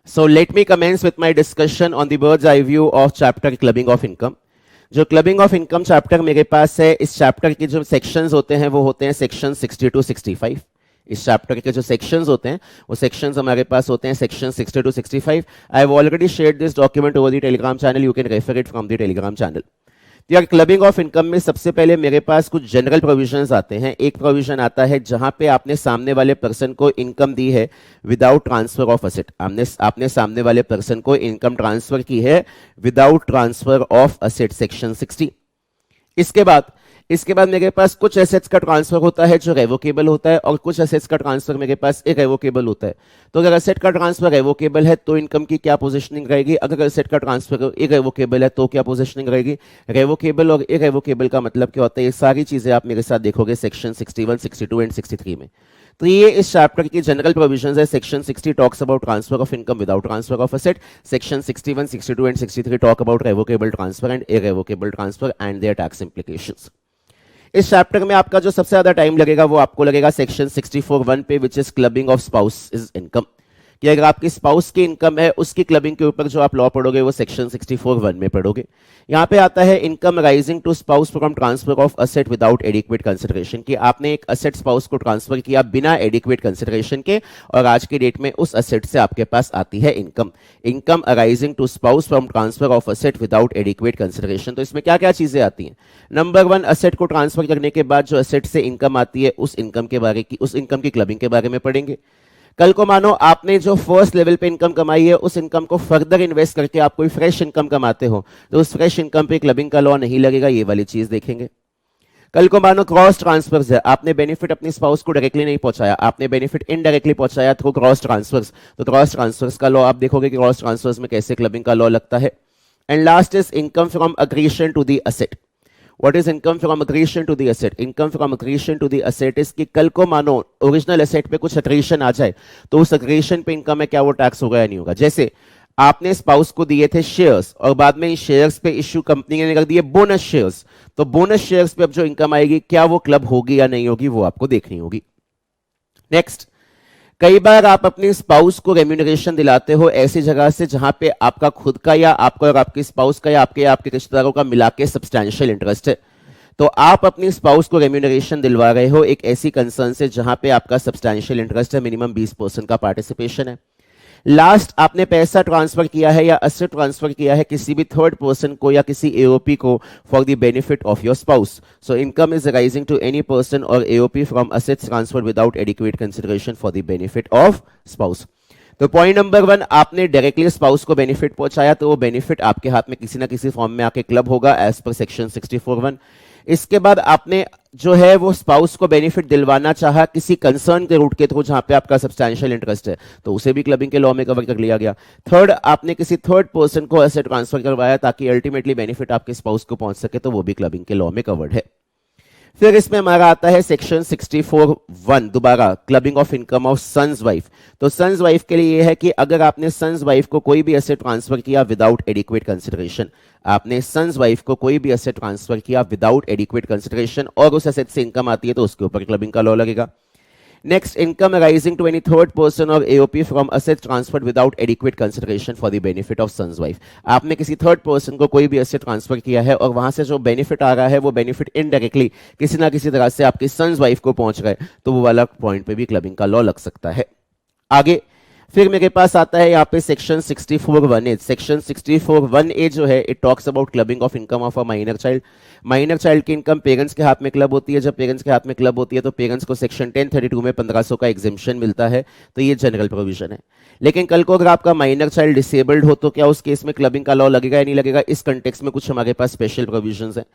So let me commence with my discussion on the bird's eye view of chapter clubbing of income. जो clubbing of income chapter मेरे पास है, इस chapter के जो sections होते हैं वो होते हैं सेक्शन 60 to 65। इस चैप्टर के जो सेक्शंस होते हैं वो सेक्शंस हमारे पास होते हैं section 60 to 65। I have already shared this document over the Telegram channel, you can refer it from the Telegram channel. यार क्लबिंग ऑफ इनकम में सबसे पहले मेरे पास कुछ जनरल प्रोविजंस आते हैं। एक प्रोविजन आता है जहां पे आपने सामने वाले पर्सन को इनकम दी है विदाउट ट्रांसफर ऑफ असेट। आपने सामने वाले पर्सन को इनकम ट्रांसफर की है without transfer of asset, section 60। इसके बाद मेरे पास कुछ एसेट्स का ट्रांसफर होता है जो रेवोकेबल होता है और कुछ एसेट्स का ट्रांसफर मेरे पास इरेवोकेबल होता है। तो अगर एसेट का ट्रांसफर रेवोकेबल है तो इनकम की क्या पोजीशनिंग रहेगी, अगर एसेट का ट्रांसफर इरेवोकेबल है तो क्या पोजीशनिंग रहेगी। रेवोकेबल और इरेवोकेबल का मतलब क्या होता है, ये सारी चीजें आप मेरे साथ देखोगे सेक्शन 61, 62 एंड 63 में। तो ये इस चैप्टर की जनरल प्रोविजंस है। Section 60 talks about transfer of income without transfer of asset. Section 61, 62 and 63 talk about revocable transfer and irrevocable transfer and their tax implications. इस चैप्टर में आपका जो सबसे ज्यादा टाइम लगेगा वो आपको लगेगा सेक्शन 64(1) पे, which is clubbing of spouse is income. कि अगर आपकी स्पाउस की इनकम है उसकी क्लबिंग के ऊपर जो आप लॉ पढ़ोगे वो सेक्शन 64(1) में पढ़ोगे। यहां पे आता है income rising to spouse from transfer of asset without adequate consideration, कि आपने एक असेट स्पाउस को ट्रांसफर किया बिना एडिक्वेट कंसिडरेशन के और आज की डेट में उस असेट से आपके पास आती है income. Income arising to spouse from transfer of asset without adequate consideration. तो इसमें क्या क्या चीजें आती हैं। नंबर 1, असेट को ट्रांसफर करने के बाद जो असेट से इनकम आती है उस इनकम की क्लबिंग के बारे में पढ़ेंगे। कल को मानो आपने जो फर्स्ट लेवल पे इनकम कमाई है उस इनकम को फर्दर इन्वेस्ट करके आप कोई फ्रेश इनकम कमाते हो तो उस फ्रेश इनकम पे क्लबिंग का लॉ नहीं लगेगा, ये वाली चीज देखेंगे। कल को मानो क्रॉस ट्रांसफर्स है, आपने बेनिफिट अपनी स्पाउस को डायरेक्टली नहीं पहुंचाया, आपने बेनिफिट इनडायरेक्टली पहुंचाया थ्रू क्रॉस ट्रांसफर्स, तो क्रॉस ट्रांसफर्स का लॉ आप देखोगे कि क्रॉस ट्रांसफर्स में कैसे क्लबिंग का लॉ लगता है। And last is income from accretion to the asset. What is income from accretion to the asset? Income from accretion to the asset is कि कल को मानो ओरिजिनल एसेट पे कुछ accretion आ जाए तो उस accretion पे इनकम है क्या वो टैक्स होगा या नहीं होगा। जैसे आपने स्पाउस को दिए थे शेयर्स और बाद में इन शेयर्स पे इश्यू कंपनी ने कर दिए बोनस शेयर्स, तो बोनस शेयर्स पे अब जो इनकम आएगी क्या वो क्लब होगी या नहीं होगी वो आपको देखनी होगी। नेक्स्ट, कई बार आप अपनी स्पाउस को रेम्यूनरेशन दिलाते हो ऐसी जगह से जहां पे आपका खुद का या आपका और आपकी स्पाउस का या आपके रिश्तेदारों का मिला के सब्सटैंशियल इंटरेस्ट है। तो आप अपनी स्पाउस को रेम्यूनरेशन दिलवा रहे हो एक ऐसी कंसर्न से जहां पे आपका सब्सटैंशियल इंटरेस्ट है, मिनिमम 20% का पार्टिसिपेशन है। लास्ट, आपने पैसा ट्रांसफर किया है या असेट ट्रांसफर किया है किसी भी थर्ड पर्सन को या किसी एओपी को for the benefit of your spouse. So income is rising to any person और AOP from assets transfer without adequate consideration for the benefit of spouse. तो पॉइंट नंबर 1, आपने डायरेक्टली स्पाउस को benefit पहुंचाया तो वो benefit आपके हाथ में किसी ना किसी फॉर्म में आके क्लब होगा एज पर सेक्शन 64(1). इसके बाद आपने जो है वो स्पाउस को बेनिफिट दिलवाना चाहा किसी कंसर्न के रूट के थ्रू जहां पे आपका सब्सटैंशियल इंटरेस्ट है तो उसे भी क्लबिंग के लॉ में कवर कर लिया गया। थर्ड, आपने किसी थर्ड पर्सन को एसेट ट्रांसफर करवाया ताकि अल्टीमेटली बेनिफिट आपके स्पाउस को पहुंच सके तो वो भी क्लबिंग के लॉ में कवर्ड है। फिर इसमें हमारा आता है सेक्शन 64(1), दोबारा clubbing of income of sons wife. तो सन्स वाइफ के लिए यह है कि अगर आपने सन्स वाइफ को कोई भी एसेट ट्रांसफर किया विदाउट एडिक्वेट कंसिडरेशन, आपने सन्स वाइफ को कोई भी एसेट ट्रांसफर किया विदाउट एडिक्वेट कंसिडरेशन और उस एसेट से इनकम आती है तो उसके ऊपर क्लबिंग का लॉ लगेगा। Next, income arising to any third person और AOP from asset transferred without adequate consideration for the benefit of sons wife. आपने किसी थर्ड पर्सन को कोई भी एसेट ट्रांसफर किया है और वहां से जो बेनिफिट आ रहा है वो बेनिफिट इनडायरेक्टली किसी ना किसी तरह से आपकी सन्स वाइफ को पहुंच रहा है तो वो वाला पॉइंट पे भी क्लबिंग का लॉ लग सकता है। आगे फिर मेरे पास आता है यहाँ पे सेक्शन 64(1)(a). सेक्शन 64(1)(a) जो है it talks about clubbing of income of a minor child. Minor child की इनकम पेरेंट्स के हाथ में क्लब होती है। जब पेरेंट्स के हाथ में क्लब होती है तो पेरेंट्स को सेक्शन 1032 में 1500 का एग्जेम्पशन मिलता है, तो ये जनरल प्रोविजन है। लेकिन कल को अगर आपका माइनर चाइल्ड डिसेबल्ड हो तो क्या उस केस में क्लबिंग का लॉ लगेगा या नहीं लगेगा, इस कंटेक्स्ट में कुछ हमारे पास स्पेशल प्रोविजंस हैं।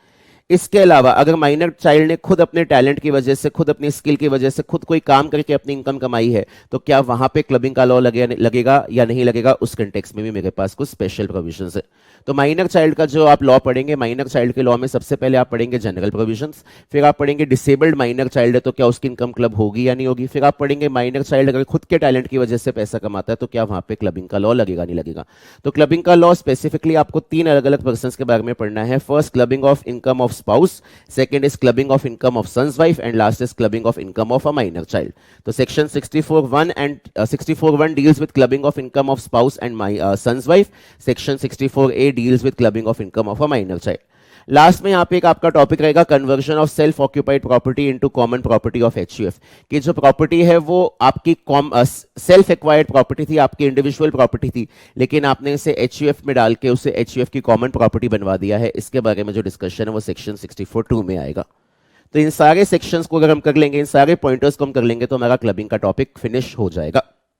इसके अलावा अगर माइनर चाइल्ड ने खुद अपने टैलेंट की वजह से, खुद अपनी स्किल की वजह से खुद कोई काम करके अपनी इनकम कमाई है तो क्या वहां पे क्लबिंग का लॉ लगेगा या नहीं लगेगा, उस कंटेक्स्ट में भी मेरे पास कुछ स्पेशल प्रोविजंस है। तो माइनर चाइल्ड का जो आप लॉ पढ़ेंगे, माइनर चाइल्ड के लॉ में सबसे पहले आप पढ़ेंगे जनरल प्रोविजंस, फिर आप पढ़ेंगे डिसेबल्ड माइनर चाइल्ड है तो क्या उसकी इनकम क्लब होगी या नहीं होगी, फिर आप पढ़ेंगे माइनर चाइल्ड अगर खुद के टैलेंट की वजह से पैसा कमाता है तो क्या वहां पे क्लबिंग का लॉ लगेगा नहीं लगेगा। तो क्लबिंग का लॉ स्पेसिफिकली आपको 3 अलग अलग पर्सन के बारे में पढ़ना है। First, clubbing of income of spouse, second is clubbing of income of son's wife, and last is clubbing of income of a minor child. So section 64(1) and 64(1) deals with clubbing of income of spouse and my son's wife. Section 64A deals with clubbing of income of a minor child. Last में यहाँ पे एक आपका topic रहेगा conversion of self occupied property into common property of HUF, कि जो property है वो आपकी सेल्फ एक्वायर्ड प्रॉपर्टी थी, आपकी इंडिविजुअल प्रॉपर्टी थी, लेकिन आपने इसे एचयूएफ में डाल के उसे एचयूएफ की कॉमन प्रॉपर्टी बनवा दिया है. इसके बारे में जो डिस्कशन है वो सेक्शन 64(2) में आएगा. तो इन सारे सेक्शंस को अगर हम कर लेंगे, इन सारे पॉइंटर्स को हम कर लेंगे, तो हमारा क्लबिंग का टॉपिक फिनिश हो जाएगा.